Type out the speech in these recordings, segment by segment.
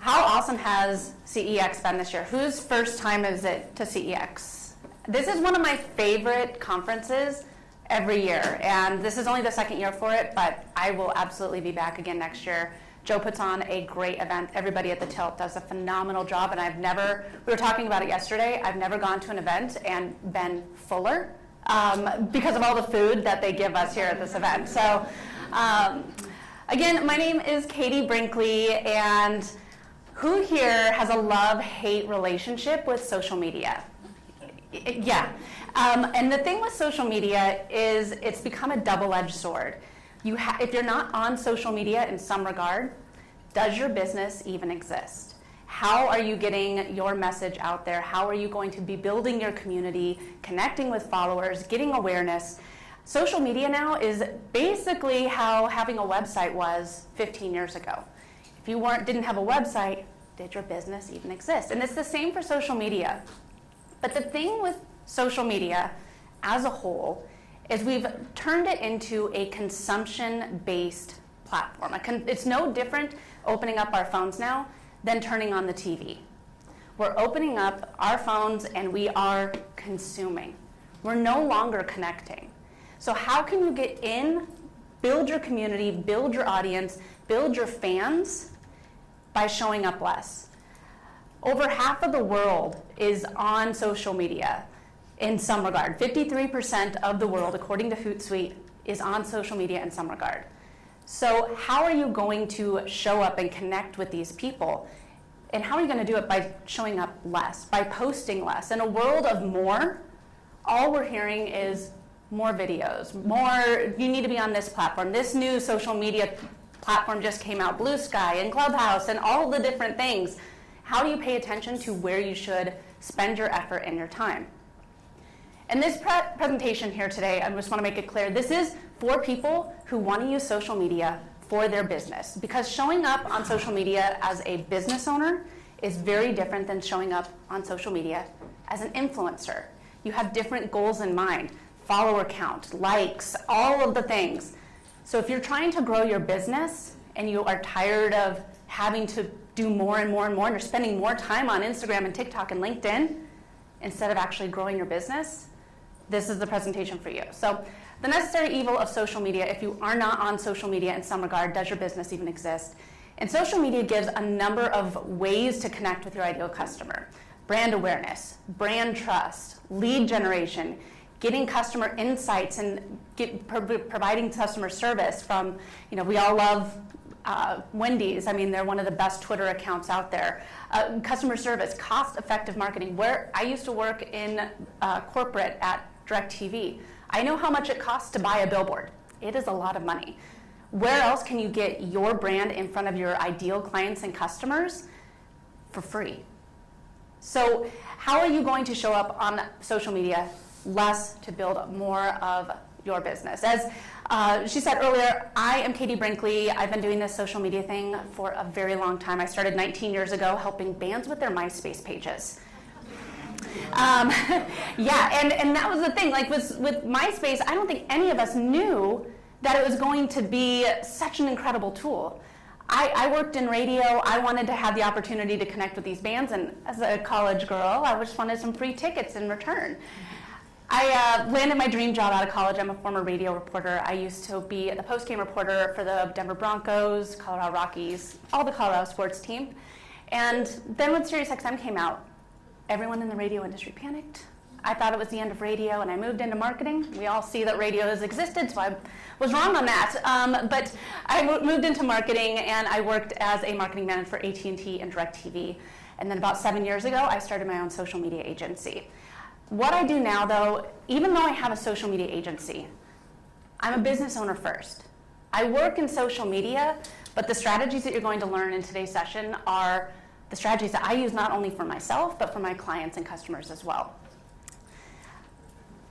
How awesome has CEX been this year? Whose first time is it to CEX? This is one of my favorite conferences every year, and this is only the second year for it, but I will absolutely be back again next year. Joe puts on a great event. Everybody at the Tilt does a phenomenal job, and we were talking about it yesterday, I've never gone to an event and been fuller because of all the food that they give us here at this event. So again, my name is Katie Brinkley, and who here has a love-hate relationship with social media? Yeah. And the thing with social media is it's become a double-edged sword. If you're not on social media in some regard, does your business even exist? How are you getting your message out there? How are you going to be building your community, connecting with followers, getting awareness? Social media now is basically how having a website was 15 years ago. If you didn't have a website, did your business even exist? And it's the same for social media. But the thing with social media as a whole is we've turned it into a consumption-based platform. It's no different opening up our phones now than turning on the TV. We're opening up our phones and we are consuming. We're no longer connecting. So how can you get in, build your community, build your audience, build your fans by showing up less? Over half of the world is on social media in some regard. 53% of the world, according to Hootsuite, is on social media in some regard. So how are you going to show up and connect with these people? And how are you going to do it? By showing up less, by posting less. In a world of more, all we're hearing is more videos, more, you need to be on this platform. This new social media platform just came out, Blue Sky and Clubhouse and all the different things. How do you pay attention to where you should spend your effort and your time? And this presentation here today, I just want to make it clear, this is for people who want to use social media for their business. Because showing up on social media as a business owner is very different than showing up on social media as an influencer. You have different goals in mind, follower count, likes, all of the things. So if you're trying to grow your business and you are tired of having to do more and more and more, and you're spending more time on Instagram and TikTok and LinkedIn instead of actually growing your business, this is the presentation for you. So the necessary evil of social media, if you are not on social media in some regard, does your business even exist? And social media gives a number of ways to connect with your ideal customer. Brand awareness, brand trust, lead generation, getting customer insights and providing customer service from, we all love Wendy's. I mean, they're one of the best Twitter accounts out there. Customer service, cost-effective marketing. Where I used to work in corporate at DirecTV, I know how much it costs to buy a billboard. It is a lot of money. Where else can you get your brand in front of your ideal clients and customers for free? So how are you going to show up on social media less to build more of your business? As she said earlier, I am Katie Brinkley. I've been doing this social media thing for a very long time. I started 19 years ago helping bands with their MySpace pages. Yeah, and that was the thing. Like with MySpace, I don't think any of us knew that it was going to be such an incredible tool. I worked in radio. I wanted to have the opportunity to connect with these bands, and as a college girl, I just wanted some free tickets in return. I landed my dream job out of college. I'm a former radio reporter. I used to be the post-game reporter for the Denver Broncos, Colorado Rockies, all the Colorado sports team. And then when SiriusXM came out, everyone in the radio industry panicked. I thought it was the end of radio, and I moved into marketing. We all see that radio has existed, so I was wrong on that. But I moved into marketing, and I worked as a marketing manager for AT&T and DirecTV. And then about 7 years ago, I started my own social media agency. What I do now, though, even though I have a social media agency, I'm a business owner first. I work in social media, but the strategies that you're going to learn in today's session are the strategies that I use not only for myself, but for my clients and customers as well.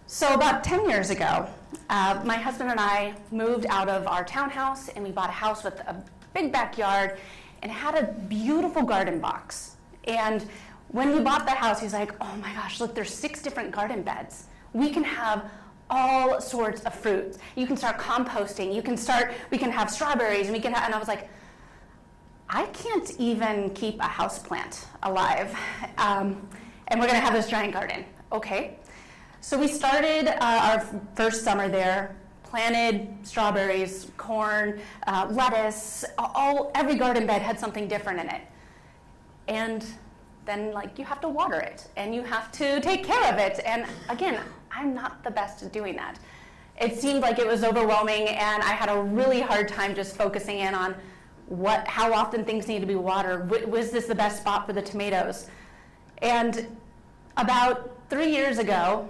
So about 10 years ago, my husband and I moved out of our townhouse, and we bought a house with a big backyard and had a beautiful garden box. And when we bought the house, he's like, oh my gosh, look, there's 6 different garden beds. We can have all sorts of fruits. You can start composting. We can have strawberries, and and I was like, I can't even keep a houseplant alive, and we're gonna have this giant garden. Okay, so we started our first summer there, planted strawberries, corn, lettuce, every garden bed had something different in it. And then you have to water it and you have to take care of it. And again, I'm not the best at doing that. It seemed like it was overwhelming and I had a really hard time just focusing in on how often things need to be watered. Was this the best spot for the tomatoes? And about 3 years ago,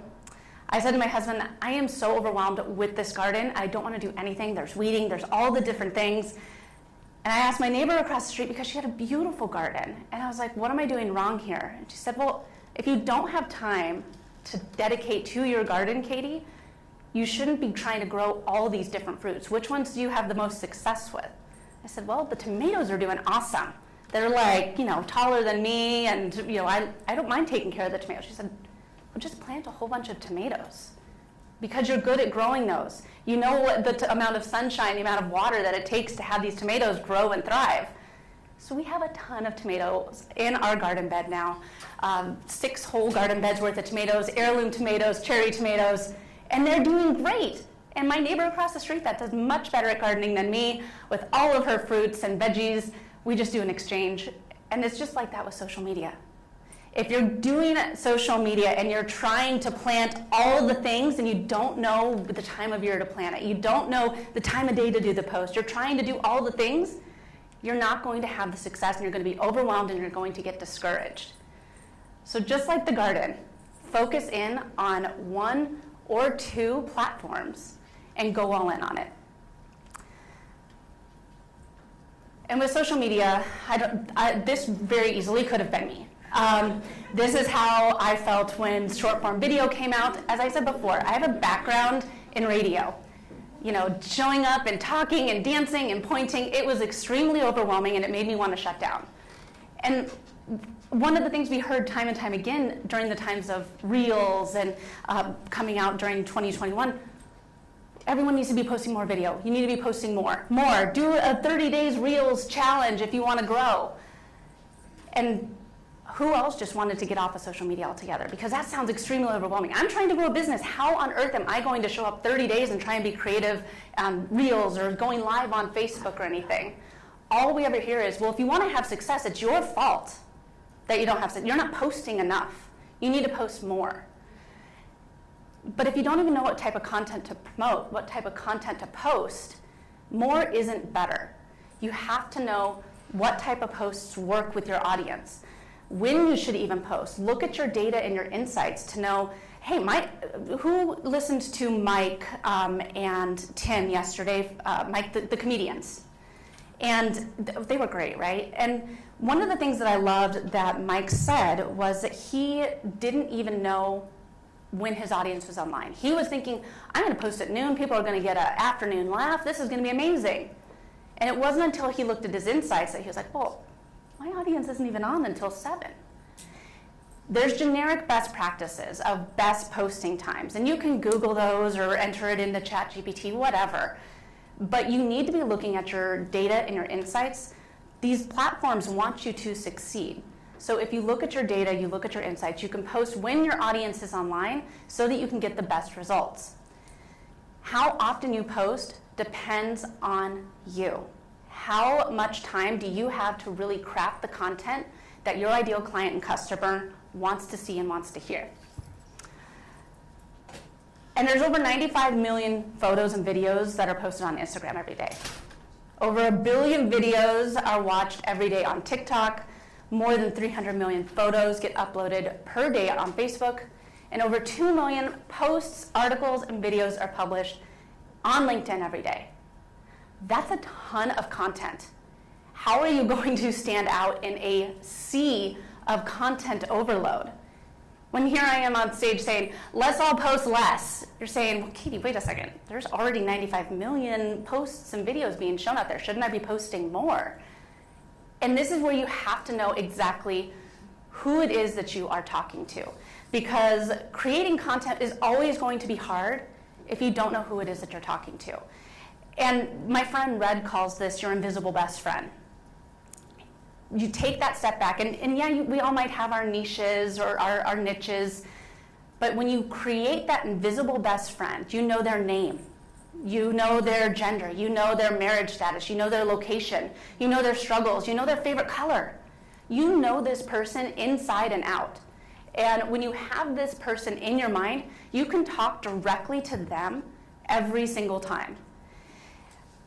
I said to my husband, I am so overwhelmed with this garden. I don't want to do anything. There's weeding, there's all the different things. And I asked my neighbor across the street because she had a beautiful garden. And I was like, what am I doing wrong here? And she said, well, if you don't have time to dedicate to your garden, Katie, you shouldn't be trying to grow all these different fruits. Which ones do you have the most success with? I said, well, the tomatoes are doing awesome. They're taller than me, and I don't mind taking care of the tomatoes. She said, well, just plant a whole bunch of tomatoes because you're good at growing those. You know what the amount of sunshine, the amount of water that it takes to have these tomatoes grow and thrive. So we have a ton of tomatoes in our garden bed now. 6 whole garden beds worth of tomatoes, heirloom tomatoes, cherry tomatoes, and they're doing great. And my neighbor across the street that does much better at gardening than me with all of her fruits and veggies, we just do an exchange. And it's just like that with social media. If you're doing social media and you're trying to plant all the things and you don't know the time of year to plant it, you don't know the time of day to do the post, you're trying to do all the things, you're not going to have the success and you're going to be overwhelmed and you're going to get discouraged. So just like the garden, focus in on 1 or 2 platforms and go all in on it. And with social media, this very easily could have been me. This is how I felt when short form video came out. As I said before, I have a background in radio. Showing up and talking and dancing and pointing, it was extremely overwhelming and it made me want to shut down. And one of the things we heard time and time again during the times of Reels and coming out during 2021, everyone needs to be posting more video. You need to be posting more. Do a 30 days Reels challenge if you want to grow. And who else just wanted to get off of social media altogether? Because that sounds extremely overwhelming. I'm trying to grow a business. How on earth am I going to show up 30 days and try and be creative Reels or going live on Facebook or anything? All we ever hear is, well, if you want to have success, it's your fault that you don't have success. You're not posting enough. You need to post more. But if you don't even know what type of content to promote, what type of content to post, more isn't better. You have to know what type of posts work with your audience, when you should even post. Look at your data and your insights to know, hey, who listened to Mike and Tim yesterday, Mike, the comedians? And they were great, right? And one of the things that I loved that Mike said was that he didn't even know when his audience was online. He was thinking, I'm going to post at noon, people are going to get an afternoon laugh, this is going to be amazing. And it wasn't until he looked at his insights that he was like, well, my audience isn't even on until 7. There's generic best practices of best posting times, and you can Google those or enter it into ChatGPT, whatever. But you need to be looking at your data and your insights. These platforms want you to succeed. So if you look at your data, you look at your insights, you can post when your audience is online so that you can get the best results. How often you post depends on you. How much time do you have to really craft the content that your ideal client and customer wants to see and wants to hear? And there's over 95 million photos and videos that are posted on Instagram every day. Over 1 billion videos are watched every day on TikTok. More than 300 million photos get uploaded per day on Facebook. And over 2 million posts, articles, and videos are published on LinkedIn every day. That's a ton of content. How are you going to stand out in a sea of content overload? When here I am on stage saying, let's all post less, you're saying, well, Katie, wait a second. There's already 95 million posts and videos being shown out there. Shouldn't I be posting more? And this is where you have to know exactly who it is that you are talking to. Because creating content is always going to be hard if you don't know who it is that you're talking to. And my friend Red calls this your invisible best friend. you take that step back, and yeah, we all might have our niches or our niches, but when you create that invisible best friend, you know their name, you know their gender, you know their marriage status, you know their location, you know their struggles, you know their favorite color. You know this person inside and out. And when you have this person in your mind, you can talk directly to them every single time.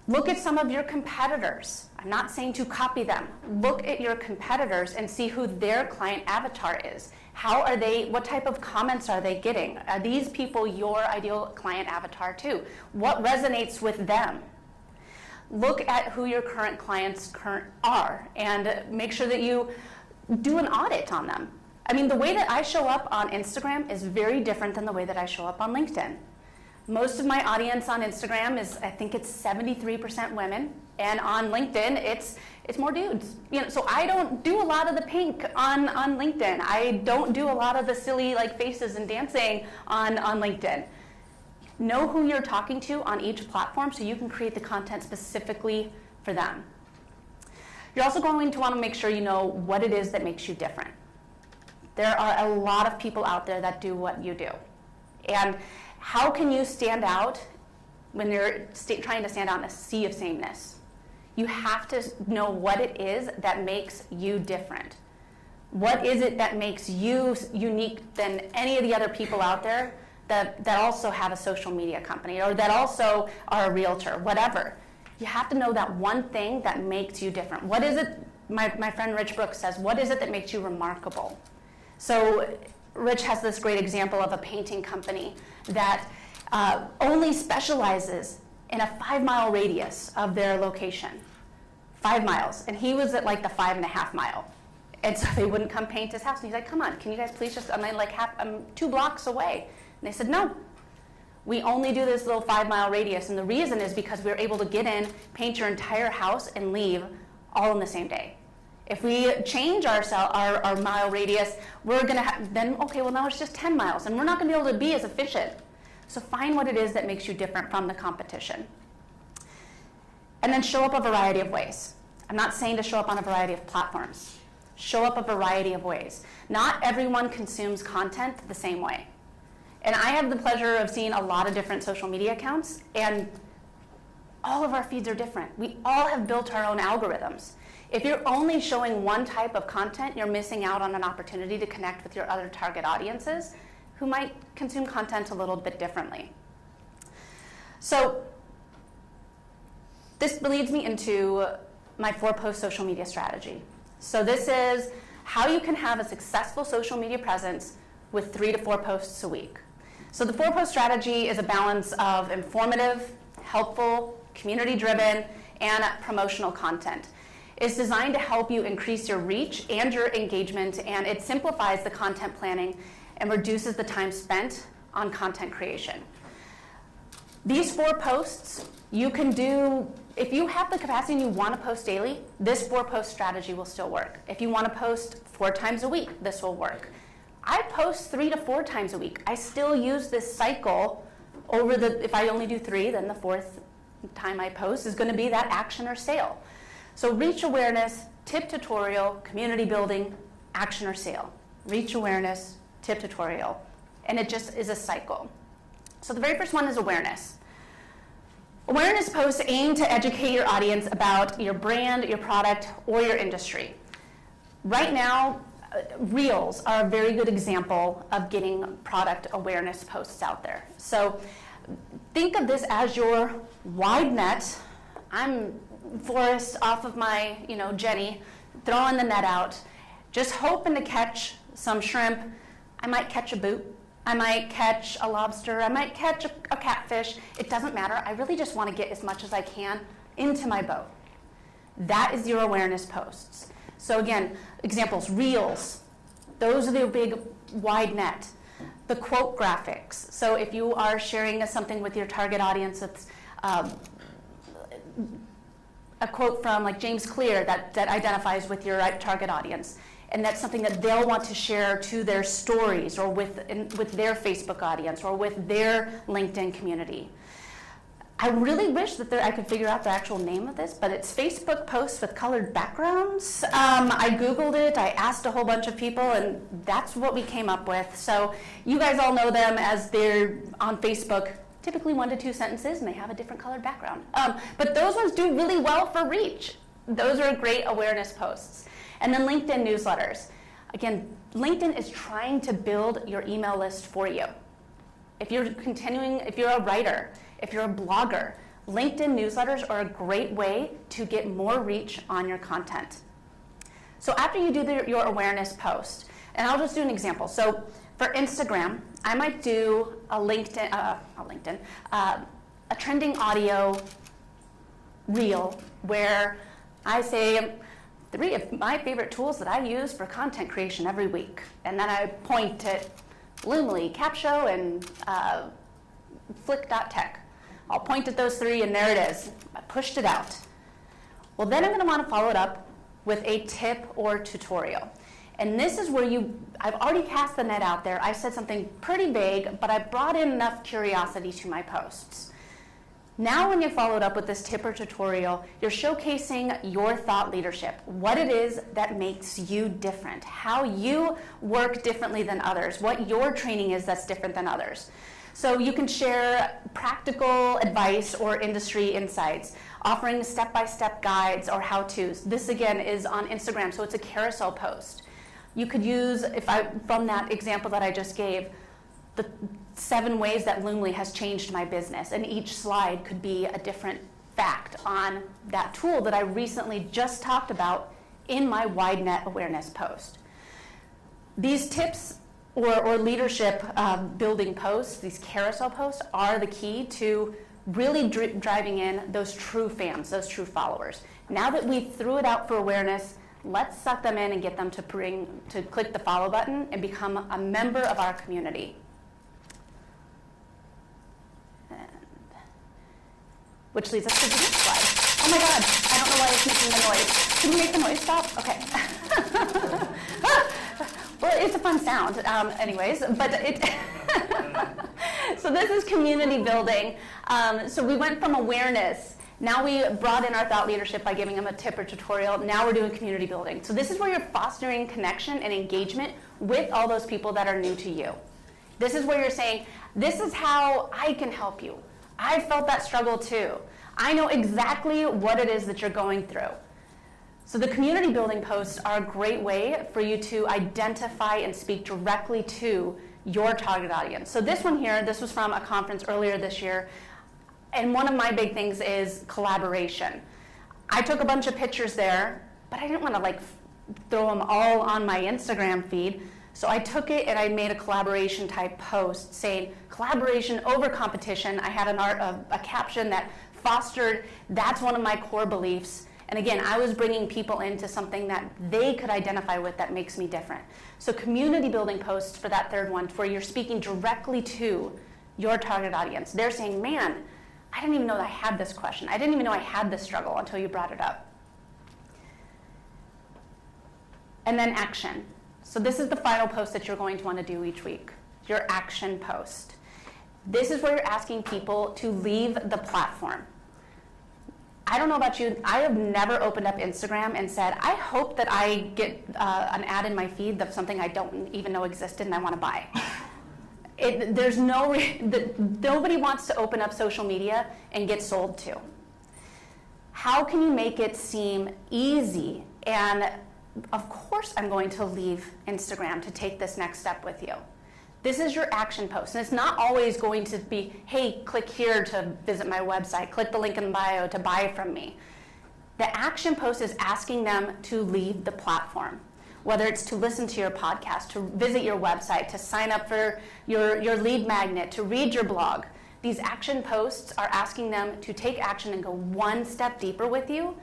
Look at some of your competitors. I'm not saying to copy them. Look at your competitors and see who their client avatar is. How are they, what type of comments are they getting? Are these people your ideal client avatar too? What resonates with them? Look at who your current clients are and make sure that you do an audit on them. I mean, the way that I show up on Instagram is very different than the way that I show up on LinkedIn. Most of my audience on Instagram is, I think it's 73% women, and on LinkedIn, it's more dudes. You know, so I don't do a lot of the pink on LinkedIn. I don't do a lot of the silly faces and dancing on LinkedIn. Know who you're talking to on each platform so you can create the content specifically for them. You're also going to want to make sure you know what it is that makes you different. There are a lot of people out there that do what you do. And how can you stand out when you're trying to stand out in a sea of sameness? You have to know what it is that makes you different. What is it that makes you unique than any of the other people out there that also have a social media company or that also are a realtor, whatever. You have to know that one thing that makes you different. What is it, my friend Rich Brooks says, what is it that makes you remarkable? So Rich has this great example of a painting company that only specializes in a 5-mile radius of their location. 5 miles, and he was at the 5.5 mile. And so they wouldn't come paint his house. And he's like, come on, can you guys please just, I'm 2 blocks away. And they said, no, we only do this little 5-mile radius. And the reason is because we're able to get in, paint your entire house, and leave all in the same day. If we change our mile radius, we're going to then, okay, well now it's just 10 miles, and we're not going to be able to be as efficient. So find what it is that makes you different from the competition. And then show up a variety of ways. I'm not saying to show up on a variety of platforms. Show up a variety of ways. Not everyone consumes content the same way. And I have the pleasure of seeing a lot of different social media accounts, and all of our feeds are different. We all have built our own algorithms. If you're only showing one type of content, you're missing out on an opportunity to connect with your other target audiences who might consume content a little bit differently. So this leads me into my 4-post social media strategy. So this is how you can have a successful social media presence with 3 to 4 posts a week. So the 4-post strategy is a balance of informative, helpful, community-driven, and promotional content. It's designed to help you increase your reach and your engagement, and it simplifies the content planning and reduces the time spent on content creation. These 4 posts you can do, if you have the capacity and you want to post daily, this 4-post strategy will still work. If you want to post 4 times a week, this will work. I post 3 to 4 times a week. I still use this cycle over if I only do 3, then the 4th time I post is going to be that action or sale. So reach awareness, tip tutorial, community building, action or sale. Reach awareness, tip tutorial. And it just is a cycle. So the very first one is awareness. Awareness posts aim to educate your audience about your brand, your product, or your industry. Right now, Reels are a very good example of getting product awareness posts out there. So think of this as your wide net. I'm Forrest off of my, Jenny, throwing the net out, just hoping to catch some shrimp. I might catch a boot. I might catch a lobster. I might catch a catfish. It doesn't matter. I really just want to get as much as I can into my boat. That is your awareness posts. So again, examples, Reels. Those are the big wide net. The quote graphics. So if you are sharing something with your target audience that's a quote from James Clear that identifies with your target audience, and that's something that they'll want to share to their stories or with their Facebook audience or with their LinkedIn community. I really wish that I could figure out the actual name of this, but it's Facebook posts with colored backgrounds. I Googled it, I asked a whole bunch of people, and that's what we came up with. So you guys all know them as they're on Facebook, typically 1 to 2 sentences, and they have a different colored background. But those ones do really well for reach. Those are great awareness posts. And then LinkedIn newsletters. Again, LinkedIn is trying to build your email list for you. If you're a writer, if you're a blogger, LinkedIn newsletters are a great way to get more reach on your content. So after you do your awareness post, and I'll just do an example. So for Instagram, I might do a trending audio reel where I say 3 of my favorite tools that I use for content creation every week. And then I point to Lulu, Capsho, and Flick.tech. I'll point at those 3, and there it is. I pushed it out. Well, then I'm going to want to follow it up with a tip or tutorial. And this is where I've already cast the net out there. I said something pretty vague, but I brought in enough curiosity to my posts. Now when you follow it up with this tip or tutorial, you're showcasing your thought leadership, what it is that makes you different, how you work differently than others, what your training is that's different than others. So you can share practical advice or industry insights, offering step-by-step guides or how-tos. This again is on Instagram, so it's a carousel post. You could use, from that example that I just gave, the 7 ways that Lulu has changed my business, and each slide could be a different fact on that tool that I recently just talked about in my wide net awareness post. These tips or leadership building posts, these carousel posts, are the key to really driving in those true fans, those true followers. Now that we threw it out for awareness, let's suck them in and get them to click the follow button and become a member of our community. Which leads us to the next slide. Oh my God, I don't know why it's making the noise. Can you make the noise stop? Okay. Well, it's a fun sound, anyways, but so this is community building. So we went from awareness. Now we brought in our thought leadership by giving them a tip or tutorial. Now we're doing community building. So this is where you're fostering connection and engagement with all those people that are new to you. This is where you're saying, this is how I can help you. I felt that struggle too. I know exactly what it is that you're going through. So the community building posts are a great way for you to identify and speak directly to your target audience. So this one here, this was from a conference earlier this year, and one of my big things is collaboration. I took a bunch of pictures there, but I didn't want to throw them all on my Instagram feed. So I took it and I made a collaboration type post saying collaboration over competition. I had a caption that fostered, that's one of my core beliefs. And again, I was bringing people into something that they could identify with that makes me different. So community building posts for that third one, where you're speaking directly to your target audience. They're saying, man, I didn't even know that I had this question. I didn't even know I had this struggle until you brought it up. And then action. So this is the final post that you're going to want to do each week, your action post. This is where you're asking people to leave the platform. I don't know about you, I have never opened up Instagram and said, I hope that I get an ad in my feed of something I don't even know existed and I want to buy. Nobody wants to open up social media and get sold to. How can you make it seem easy? And of course I'm going to leave Instagram to take this next step with you. This is your action post. And it's not always going to be, hey, click here to visit my website, click the link in the bio to buy from me. The action post is asking them to leave the platform, whether it's to listen to your podcast, to visit your website, to sign up for your lead magnet, to read your blog. These action posts are asking them to take action and go one step deeper with you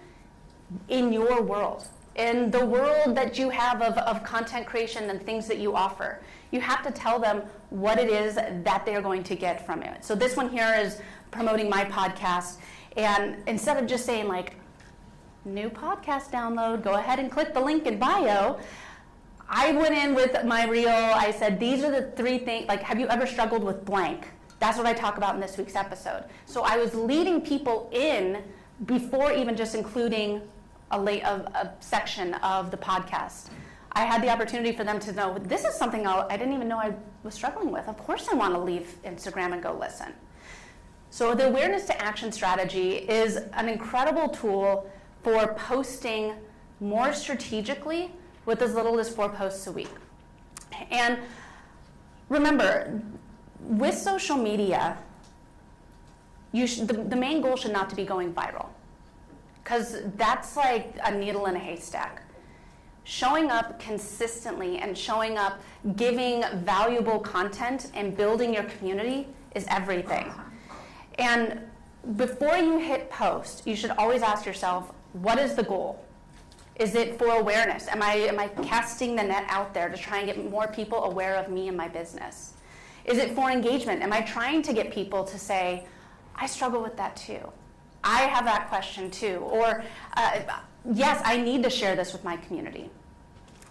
in your world, in the world that you have of content creation and things that you offer. You have to tell them what it is that they're going to get from it. So this one here is promoting my podcast. And instead of just saying new podcast download, go ahead and click the link in bio, I went in with my reel. I said, these are the 3 things, have you ever struggled with blank? That's what I talk about in this week's episode. So I was leading people in before even just including a section of the podcast. I had the opportunity for them to know, this is something I didn't even know I was struggling with. Of course I want to leave Instagram and go listen. So the awareness to action strategy is an incredible tool for posting more strategically with as little as 4 posts a week. And remember, with social media, the main goal should not to be going viral, because that's like a needle in a haystack. Showing up consistently and showing up giving valuable content and building your community is everything. And before you hit post, you should always ask yourself, what is the goal? Is it for awareness? Am I casting the net out there to try and get more people aware of me and my business? Is it for engagement? Am I trying to get people to say, I struggle with that too. I have that question too. Or, yes, I need to share this with my community.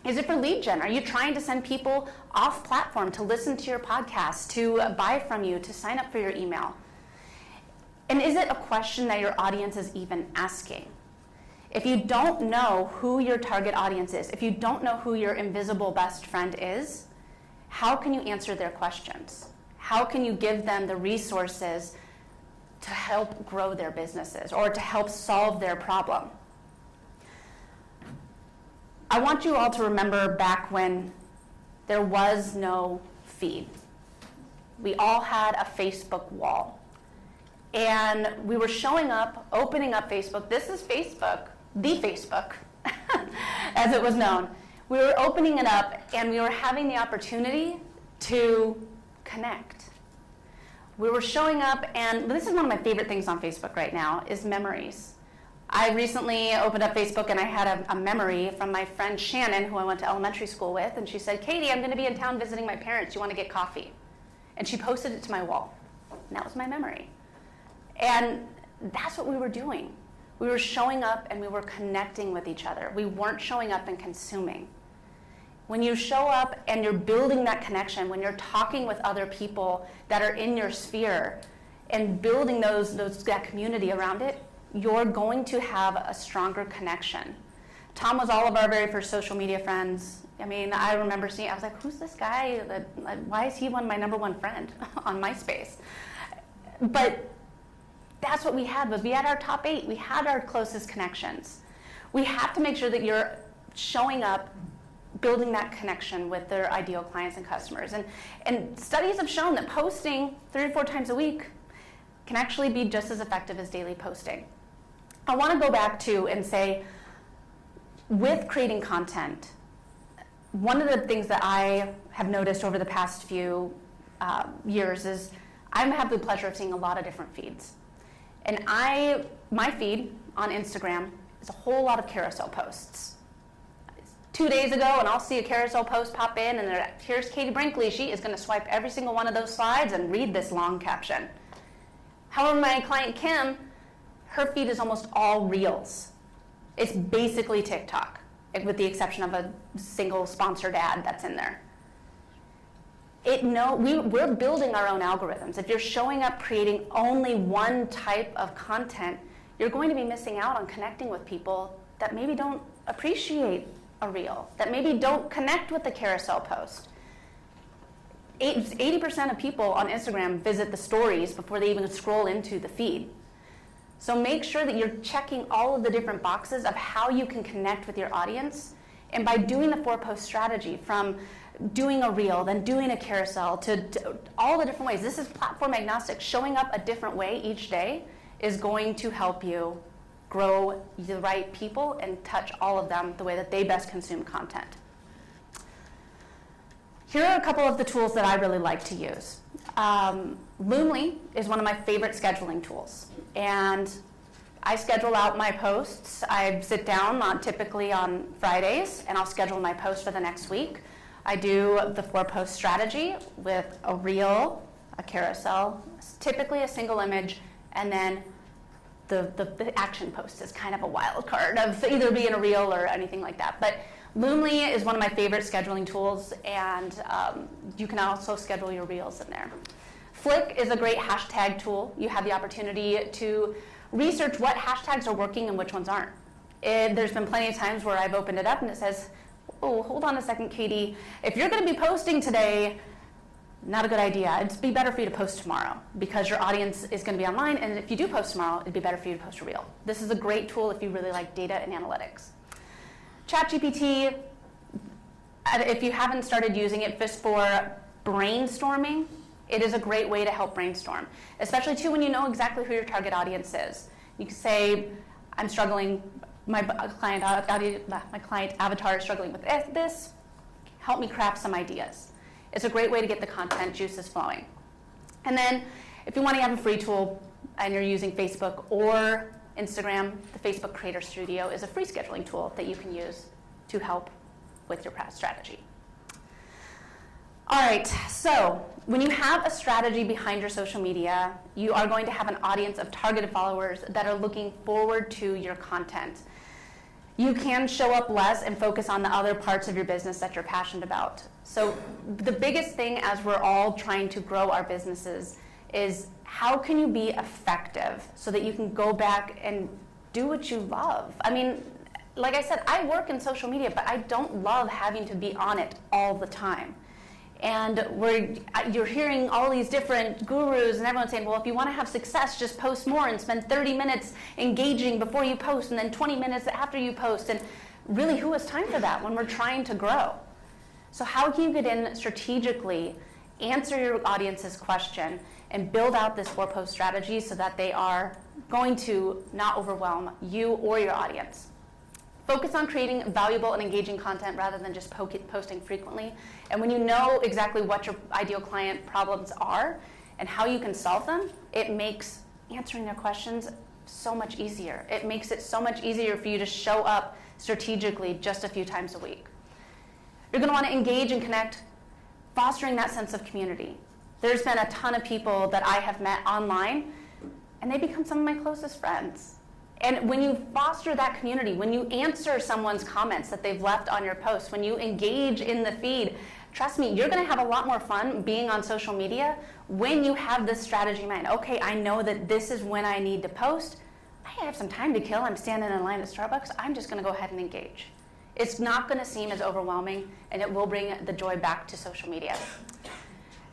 Is it for lead gen? Are you trying to send people off platform to listen to your podcast, to buy from you, to sign up for your email? And is it a question that your audience is even asking? If you don't know who your target audience is, if you don't know who your invisible best friend is, how can you answer their questions? How can you give them the resources to help grow their businesses or to help solve their problem? I want you all to remember back when there was no feed. We all had a Facebook wall. And we were showing up, opening up Facebook. This is Facebook, the Facebook, as it was known. We were opening it up, and we were having the opportunity to connect. We were showing up, and this is one of my favorite things on Facebook right now, is memories. I recently opened up Facebook, and I had a memory from my friend Shannon, who I went to elementary school with, and she said, Katie, I'm going to be in town visiting my parents. You want to get coffee? And she posted it to my wall. And that was my memory. And that's what we were doing. We were showing up, and we were connecting with each other. We weren't showing up and consuming. When you show up and you're building that connection, when you're talking with other people that are in your sphere and building that community around it, you're going to have a stronger connection. Tom was all of our very first social media friends. I mean, I remember seeing, I was like, who's this guy? Why is he my number one friend on MySpace? But that's what we had, was we had our top 8. We had our closest connections. We have to make sure that you're showing up, building that connection with their ideal clients and customers. And studies have shown that posting 3 or 4 times a week can actually be just as effective as daily posting. I want to go back to and say, with creating content, one of the things that I have noticed over the past few years is I have the pleasure of seeing a lot of different feeds. And my feed on Instagram is a whole lot of carousel posts. 2 days ago, and I'll see a carousel post pop in, and here's Katie Brinkley. She is going to swipe every single one of those slides and read this long caption. However, my client Kim, her feed is almost all reels. It's basically TikTok, with the exception of a single sponsored ad that's in there. We're building our own algorithms. If you're showing up creating only one type of content, you're going to be missing out on connecting with people that maybe don't appreciate a reel, that maybe don't connect with the carousel post. 80% of people on Instagram visit the stories before they even scroll into the feed. So make sure that you're checking all of the different boxes of how you can connect with your audience. And by doing the 4-post strategy, from doing a reel, then doing a carousel, to all the different ways, this is platform agnostic. Showing up a different way each day is going to help you grow the right people and touch all of them the way that they best consume content. Here are a couple of the tools that I really like to use. Loomly is one of my favorite scheduling tools. And I schedule out my posts. I sit down typically on Fridays, and I'll schedule my post for the next week. I do the 4-post strategy with a reel, a carousel, typically a single image, and then the action post is kind of a wild card of either being a reel or anything like that. But Loomly is one of my favorite scheduling tools, and you can also schedule your reels in there. Flick is a great hashtag tool. You have the opportunity to research what hashtags are working and which ones aren't. There's been plenty of times where I've opened it up and it says, oh, hold on a second, Katie. If you're going to be posting today, not a good idea. It'd be better for you to post tomorrow because your audience is going to be online, and if you do post tomorrow, it'd be better for you to post a reel. This is a great tool if you really like data and analytics. ChatGPT, if you haven't started using it just for brainstorming, it is a great way to help brainstorm, especially too when you know exactly who your target audience is. You can say, I'm struggling, my client avatar is struggling with this, help me craft some ideas. It's a great way to get the content juices flowing. And then if you want to have a free tool and you're using Facebook or Instagram, the Facebook Creator Studio is a free scheduling tool that you can use to help with your strategy. All right, so when you have a strategy behind your social media, you are going to have an audience of targeted followers that are looking forward to your content. You can show up less and focus on the other parts of your business that you're passionate about. So the biggest thing as we're all trying to grow our businesses is how can you be effective so that you can go back and do what you love? I mean, like I said, I work in social media, but I don't love having to be on it all the time. And you're hearing all these different gurus and everyone saying, well, if you want to have success, just post more and spend 30 minutes engaging before you post and then 20 minutes after you post. And really, who has time for that when we're trying to grow? So how can you get in strategically, answer your audience's question, and build out this 4-post strategy so that they are going to not overwhelm you or your audience? Focus on creating valuable and engaging content rather than just posting frequently. And when you know exactly what your ideal client problems are and how you can solve them, it makes answering their questions so much easier. It makes it so much easier for you to show up strategically just a few times a week. You're going to want to engage and connect, fostering that sense of community. There's been a ton of people that I have met online, and they become some of my closest friends. And when you foster that community, when you answer someone's comments that they've left on your post, when you engage in the feed, trust me, you're going to have a lot more fun being on social media when you have this strategy in mind. Okay, I know that this is when I need to post. I have some time to kill. I'm standing in line at Starbucks. I'm just going to go ahead and engage. It's not going to seem as overwhelming, and it will bring the joy back to social media.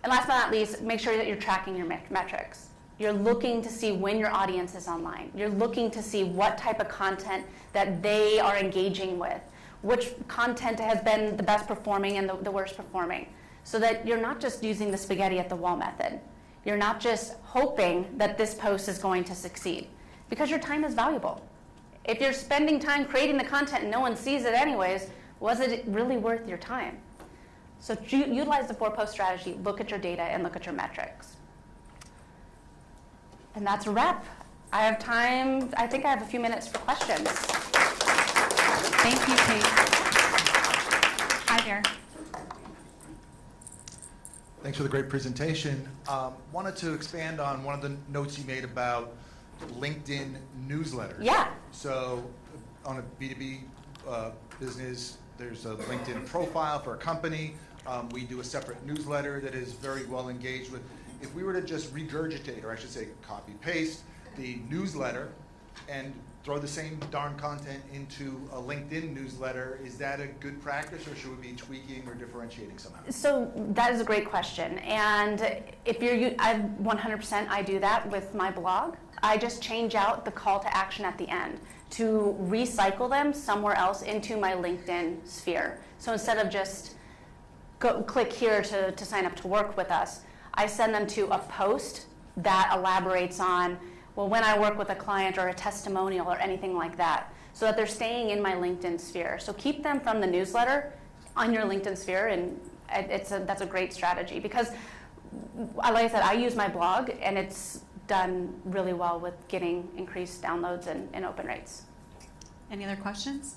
And last but not least, make sure that you're tracking your metrics. You're looking to see when your audience is online. You're looking to see what type of content that they are engaging with, which content has been the best performing and the worst performing, so that you're not just using the spaghetti at the wall method. You're not just hoping that this post is going to succeed, because your time is valuable. If you're spending time creating the content and no one sees it anyways, was it really worth your time? So utilize the 4-post strategy, look at your data, and look at your metrics. And that's a wrap. I have time, I think I have a few minutes for questions. Thank you, Kate. Hi there. Thanks for the great presentation. Wanted to expand on one of the notes you made about LinkedIn newsletters. Yeah. So on a B2B business, there's a LinkedIn profile for a company. We do a separate newsletter that is very well engaged with. If we were to just regurgitate, or I should say copy-paste, the newsletter and throw the same darn content into a LinkedIn newsletter, is that a good practice, or should we be tweaking or differentiating somehow? So that is a great question. And if you're, 100% I do that with my blog. I just change out the call to action at the end to recycle them somewhere else into my LinkedIn sphere. So instead of just click here to sign up to work with us, I send them to a post that elaborates on, well, when I work with a client or a testimonial or anything like that, so that they're staying in my LinkedIn sphere. So keep them from the newsletter on your LinkedIn sphere, and that's a great strategy, because, like I said, I use my blog, and it's done really well with getting increased downloads and open rates. Any other questions?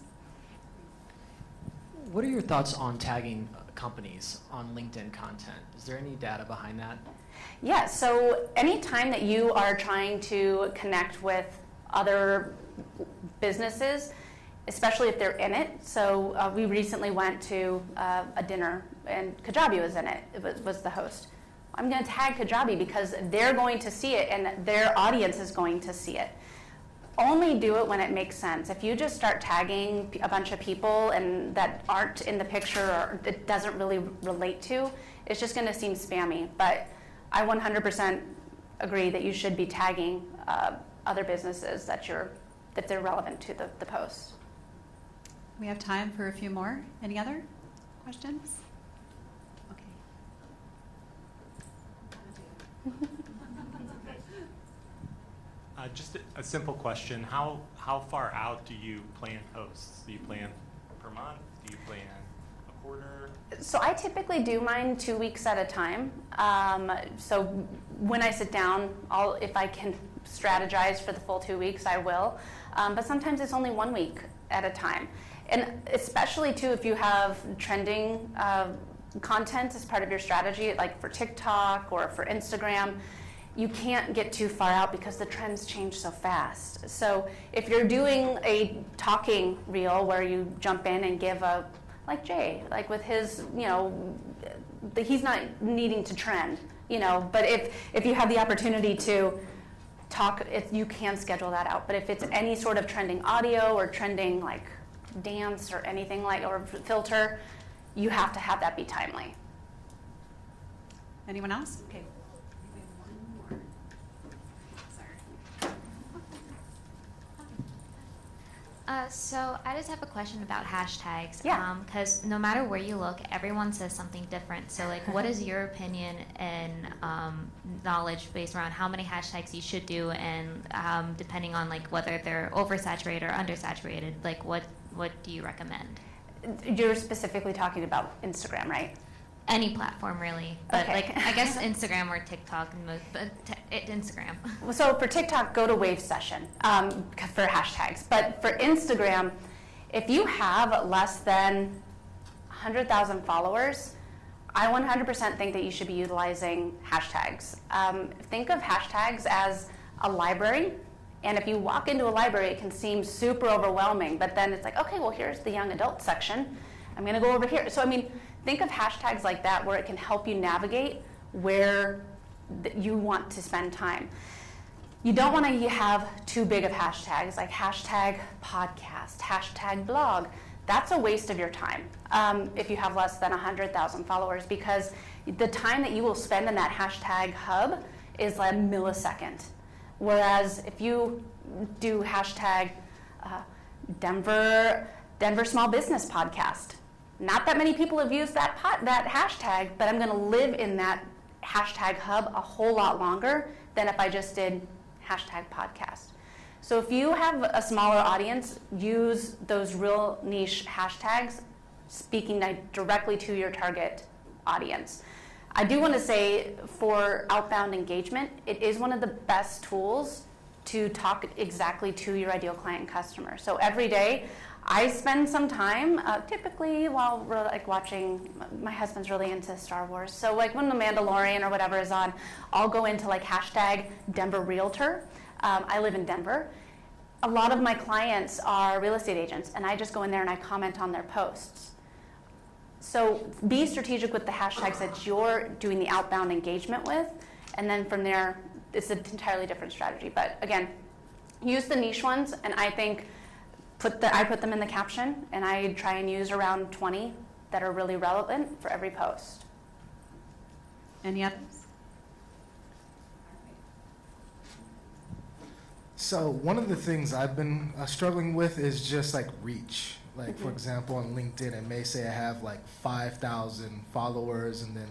What are your thoughts on tagging companies on LinkedIn content? Is there any data behind that? Yeah, so anytime that you are trying to connect with other businesses, especially if they're in it. So we recently went to a dinner, and Kajabi was in it. It was the host. I'm going to tag Kajabi because they're going to see it and their audience is going to see it. Only do it when it makes sense. If you just start tagging a bunch of people and that aren't in the picture or it doesn't really relate to, it's just going to seem spammy. But I 100% agree that you should be tagging other businesses that they're relevant to the post. We have time for a few more. Any other questions? Okay. Just a simple question. How far out do you plan posts? Do you plan per month? Do you plan a quarter? So I typically do mine 2 weeks at a time. So when I sit down, if I can strategize for the full 2 weeks, I will. But sometimes it's only 1 week at a time. And especially too, if you have trending content as part of your strategy, like for TikTok or for Instagram, you can't get too far out because the trends change so fast. So if you're doing a talking reel where you jump in and give like Jay, like with his, he's not needing to trend, but if you have the opportunity to talk, you can schedule that out. But if it's any sort of trending audio or trending like dance or anything or filter, you have to have that be timely. Anyone else? Okay. So I just have a question about hashtags. Yeah. Because no matter where you look, everyone says something different. So like, what is your opinion and knowledge based around how many hashtags you should do, and depending on like whether they're oversaturated or undersaturated, like what do you recommend? You're specifically talking about Instagram, right? Any platform really, but Okay. like I guess Instagram or TikTok, but Instagram. So for TikTok, go to Wave Session for hashtags. But for Instagram, if you have less than 100,000 followers, I 100% think that you should be utilizing hashtags. Think of hashtags as a library. And if you walk into a library, it can seem super overwhelming. But then it's like, okay, well, here's the young adult section. I'm going to go over here. So, I mean, think of hashtags like that where it can help you navigate where you want to spend time. You don't want to have too big of hashtags, like hashtag podcast, hashtag blog. That's a waste of your time if you have less than 100,000 followers, because the time that you will spend in that hashtag hub is like a millisecond. Whereas if you do hashtag Denver Small Business Podcast, not that many people have used that hashtag, but I'm going to live in that hashtag hub a whole lot longer than if I just did hashtag podcast. So if you have a smaller audience, use those real niche hashtags speaking directly to your target audience. I do want to say for outbound engagement, it is one of the best tools to talk exactly to your ideal client customer. So every day, I spend some time, typically while we're like watching, my husband's really into Star Wars, so like when The Mandalorian or whatever is on, I'll go into like hashtag Denver Realtor. I live in Denver. A lot of my clients are real estate agents, and I just go in there and I comment on their posts. So be strategic with the hashtags that you're doing the outbound engagement with, and then from there, it's an entirely different strategy. But again, use the niche ones, and I think I put them in the caption, and I try and use around 20 that are really relevant for every post. Any others? So one of the things I've been struggling with is just like reach. Like for example, on LinkedIn, it may say I have like 5,000 followers and then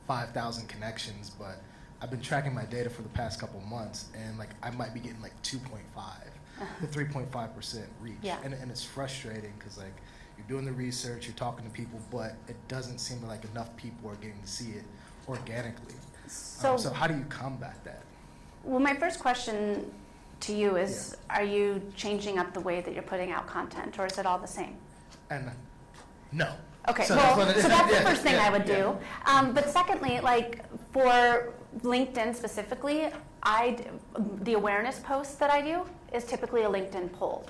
5,000 connections, but I've been tracking my data for the past couple months, and like I might be getting like 2.5 to 3.5% reach. Yeah. And it's frustrating because like you're doing the research, you're talking to people, but it doesn't seem like enough people are getting to see it organically. So how do you combat that? Well, my first question to you is, are you changing up the way that you're putting out content, or is it all the same? And no. Okay, So well, that's so what that's the first thing I would do. But secondly, like for LinkedIn specifically, the awareness post that I do is typically a LinkedIn poll.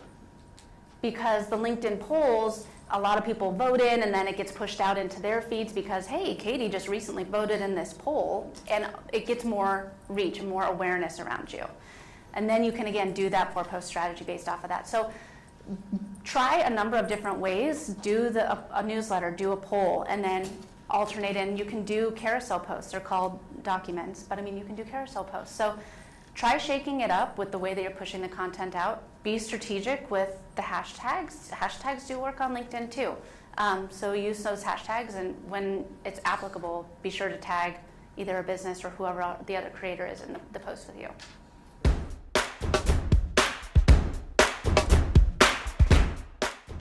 because the LinkedIn polls, a lot of people vote in and then it gets pushed out into their feeds because, hey, Katie just recently voted in this poll, and it gets more reach and more awareness around you. And then you can, again, do that 4-post strategy based off of that. So try a number of different ways. Do a newsletter, do a poll, and then alternate in. You can do carousel posts. They're called documents, but I mean, you can do carousel posts. So try shaking it up with the way that you're pushing the content out. Be strategic with the hashtags. Hashtags do work on LinkedIn too. So use those hashtags, and when it's applicable, be sure to tag either a business or whoever the other creator is in the post with you.